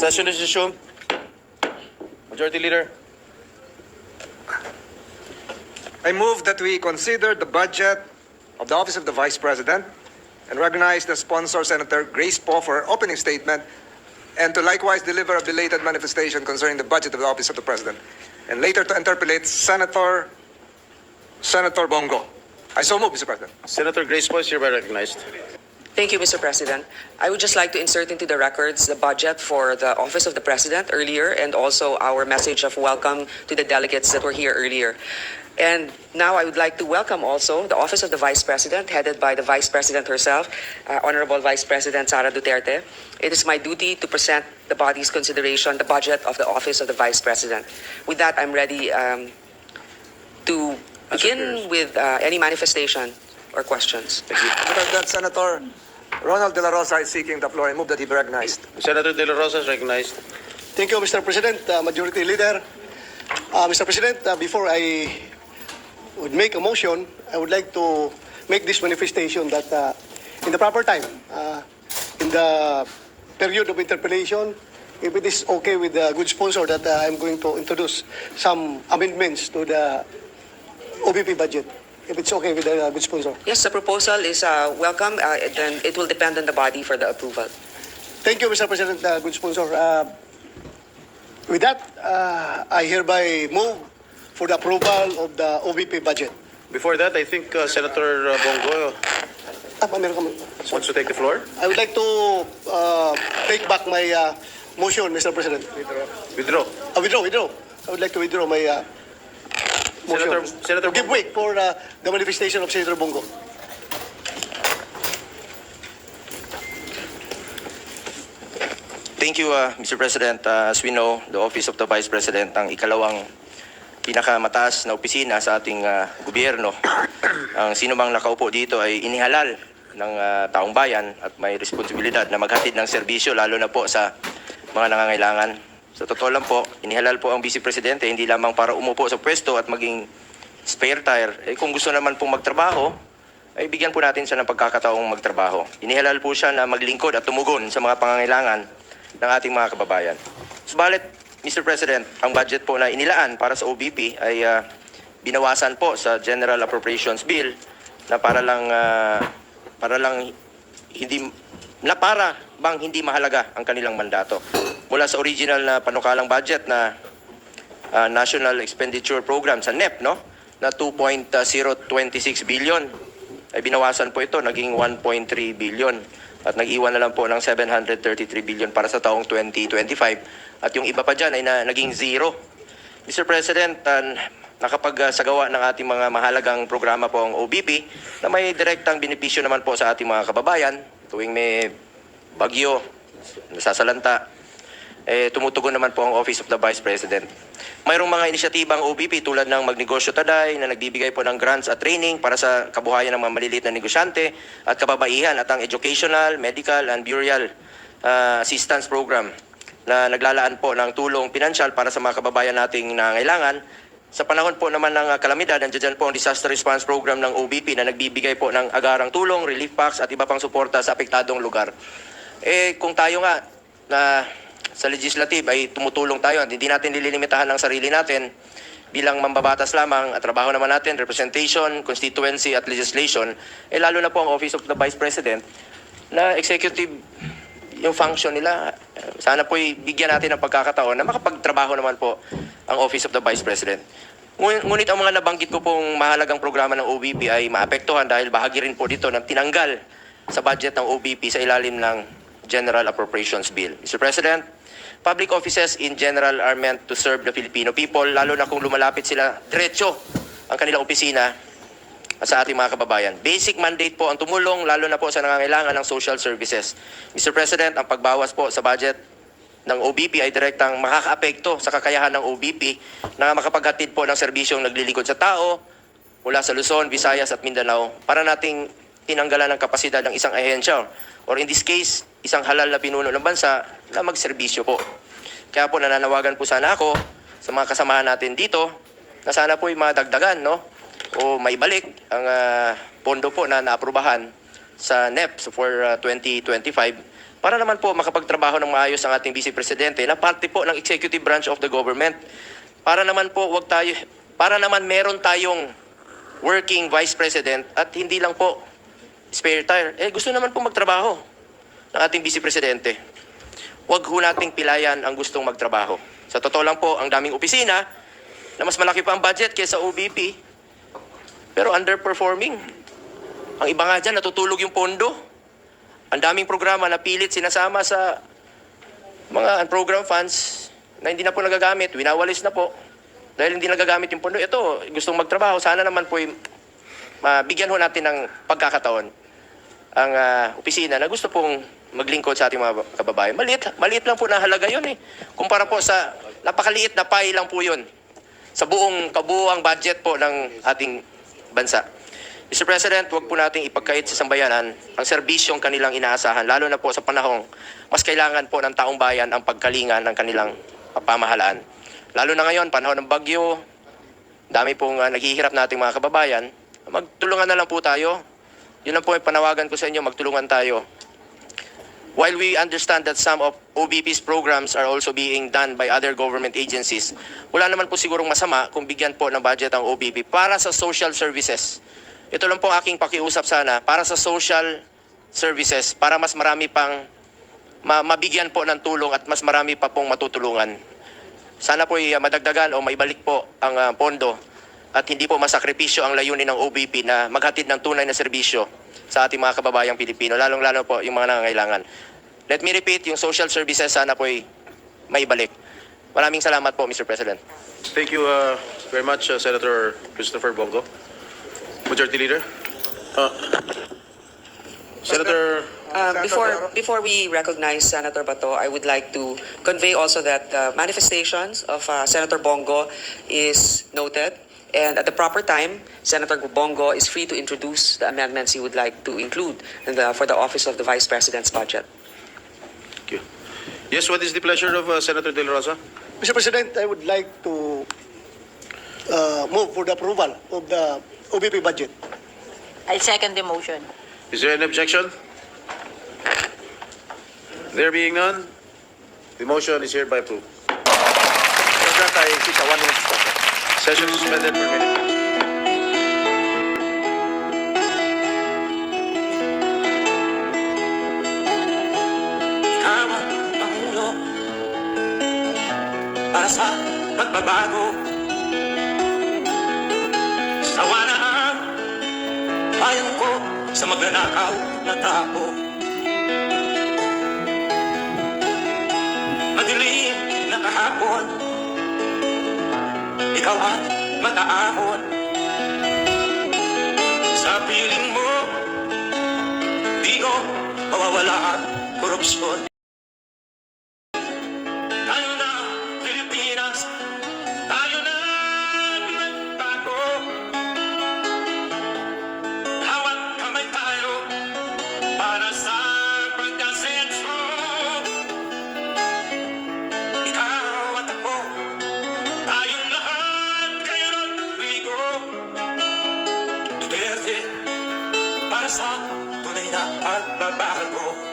Session is resumed. Majority Leader. I move that we consider the budget of the Office of the Vice President and recognize the sponsor, Senator Grace Poe, for her opening statement, and to likewise deliver a belated manifestation concerning the budget of the Office of the President, and later to interpellate Senator Bongo. I so move, Mr. President. Senator Grace Poe is hereby recognized. Thank you, Mr. President. I would just like to insert into the records the budget for the Office of the President earlier, and also our message of welcome to the delegates that were here earlier. And now I would like to welcome also the Office of the Vice President, headed by the Vice President herself, Honorable Vice President Sara Duterte. It is my duty to present the body's consideration the budget of the Office of the Vice President. With that, I'm ready to begin with any manifestation or questions. Thank you. Mr. President, Senator Ronald De La Rosa is seeking the floor. I move that he be recognized. Senator De La Rosa is recognized. Thank you, Mr. President, Majority Leader. Mr. President, before I would make a motion, I would like to make this manifestation that in the proper time, in the period of interpellation, if it is okay with the good sponsor, that I'm going to introduce some amendments to the OBP budget. If it's okay with the good sponsor. Yes, the proposal is welcome. Then it will depend on the body for the approval. Thank you, Mr. President, good sponsor. With that, I hereby move for the approval of the OBP budget. Before that, I think Senator Bongo wants to take the floor. I would like to take back my motion, Mr. President. Withdraw. Withdraw. I would like to withdraw my motion. Senator Give Bongo. way for the manifestation of Senator Bongo. Thank you, Mr. President. As we know, the Office of the Vice President ang ikalawang pinakamataas na opisina sa ating gobyerno. Ang sino mang nakaupo dito ay inihalal ng taong bayan at may responsibilidad na maghatid ng serbisyo, lalo na po sa mga nangangailangan. Sa totoo lang po, inihalal po ang Vice Presidente hindi lamang para umupo sa pwesto at maging spare tire. Kung gusto naman pong magtrabaho, ay bigyan po natin siya ng pagkakataong magtrabaho. Inihalal po siya na maglingkod at tumugon sa mga pangangailangan ng ating mga kababayan. Subalit, Mr. President, ang budget po na inilaan para sa OBP ay binawasan po sa General Appropriations Bill na para bang hindi mahalaga ang kanilang mandato. Mula sa original na panukalang budget na National Expenditure Program sa NEP, no, na 2.026 billion, ay binawasan po ito, naging 1.3 billion. At nag-iwan na lang po ng 733 billion para sa taong 2025. At yung iba pa dyan ay naging zero. Mr. President, nakapagsagawa ng ating mga mahalagang programa po ang OBP na may direktang benepisyo naman po sa ating mga kababayan tuwing may bagyo, nasasalanta. Tumutugon naman po ang Office of the Vice President. Mayroong mga inisyatibang OBP tulad ng Magnegosyo Taday na nagbibigay po ng grants at training para sa kabuhayan ng mga maliliit na negosyante at kababaihan, at ang Educational, Medical and Burial Assistance Program na naglalaan po ng tulong pinansyal para sa mga kababayan nating nangangailangan. Sa panahon po naman ng kalamidad, nandiyan po ang Disaster Response Program ng OBP na nagbibigay po ng agarang tulong, relief packs at iba pang suporta sa apektadong lugar. Kung tayo nga na sa legislative ay tumutulong tayo at hindi natin nililimitahan ng sarili natin bilang mambabatas lamang at trabaho naman natin, representation, constituency at legislation, lalo na po ang Office of the Vice President na executive yung function nila. Sana po bigyan natin ng pagkakataon na makapagtrabaho naman po ang Office of the Vice President. Ngunit ang mga nabanggit ko pong mahalagang programa ng OBP ay maapektuhan dahil bahagi rin po dito ng tinanggal sa budget ng OBP sa ilalim ng General Appropriations Bill. Mr. President, public offices in general are meant to serve the Filipino people, lalo na kung lumalapit sila diretso ang kanilang opisina sa ating mga kababayan. Basic mandate po ang tumulong, lalo na po sa nangangailangan ng social services. Mr. President, ang pagbawas po sa budget ng OBP ay direktang makakaapekto sa kakayahan ng OBP na makapaghatid po ng serbisyong naglilingkod sa tao mula sa Luzon, Visayas at Mindanao para nating tinanggalan ng kapasidad ng isang ahensya, or in this case, isang halal na pinuno ng bansa na magserbisyo po. Kaya po nananawagan po sana ako sa mga kasamahan natin dito na sana po madagdagan, no, o maibalik ang pondo po na naaprubahan sa NEP for 2025 para naman po makapagtrabaho ng maayos ang ating Vice Presidente na parte po ng executive branch of the government. Para naman po para naman meron tayong working Vice President at hindi lang po spare tire. Gusto naman po magtrabaho ng ating Vice Presidente. Huwag ho nating pilayan ang gustong magtrabaho. Sa totoo lang po, ang daming opisina na mas malaki pa ang budget kaysa OBP, pero underperforming. Ang iba nga dyan, natutulog yung pondo. Ang daming programa na pilit sinasama sa mga program funds na hindi na po nagagamit, winawalis na po. Dahil hindi nagagamit yung pondo, ito, gustong magtrabaho, sana naman po mabigyan ho natin ng pagkakataon ang opisina na gusto pong maglingkod sa ating mga kababayan. Maliit lang po na halaga yun eh. Kumpara po sa napakaliit na pie lang po yun sa kabuuang budget po ng ating bansa. Mr. President, huwag po nating ipagkait sa sambayanan ang serbisyong kanilang inaasahan, lalo na po sa panahong mas kailangan po ng taong bayan ang pagkalingan ng kanilang pamahalaan. Lalo na ngayon, panahon ng bagyo, dami pong naghihirap nating mga kababayan. Magtulungan na lang po tayo. Yun lang po yung panawagan ko sa inyo, magtulungan tayo. While we understand that some of OBP's programs are also being done by other government agencies, wala naman po sigurong masama kung bigyan po ng budget ang OBP para sa social services. Ito lang po aking pakiusap sana, para sa social services, para mas marami pang mabigyan po ng tulong at mas marami pa pong matutulungan. Sana po madagdagan o maibalik po ang pondo at hindi po masakripisyo ang layunin ng OBP na maghatid ng tunay na serbisyo sa ating mga kababayang Pilipino, lalong-lalo po yung mga nangangailangan. Let me repeat, yung social services sana po maibalik. Maraming salamat po, Mr. President. Thank you very much, Senator Christopher Bongo. Majority Leader. Senator... Before we recognize Senator Bato, I would like to convey also that manifestations of Senator Bongo is noted, and at the proper time, Senator Bongo is free to introduce the amendments he would like to include for the Office of the Vice President's budget. Thank you. Yes, what is the pleasure of Senator De La Rosa? Mr. President, I would like to move for the approval of the OBP budget. I second the motion. Is there any objection? There being none, the motion is hereby approved. President, I seek a 1 minute suspension. Session suspended for a minute. Ikaw ang Pangulo para sa pagbabago. Sawa na ang bayan ko sa magnanakaw na tao. Madilim na kahapon, ikaw ang mataahon. Sa piling mo, di ko mawawala ang korupsyon. Tayo na, Pilipinas, tayo na nagbago. Hawat kamay tayo para sa pagkasenso. Ikaw at ako, tayong lahat kay Rodrigo Duterte, para sa tunay na pagbabago.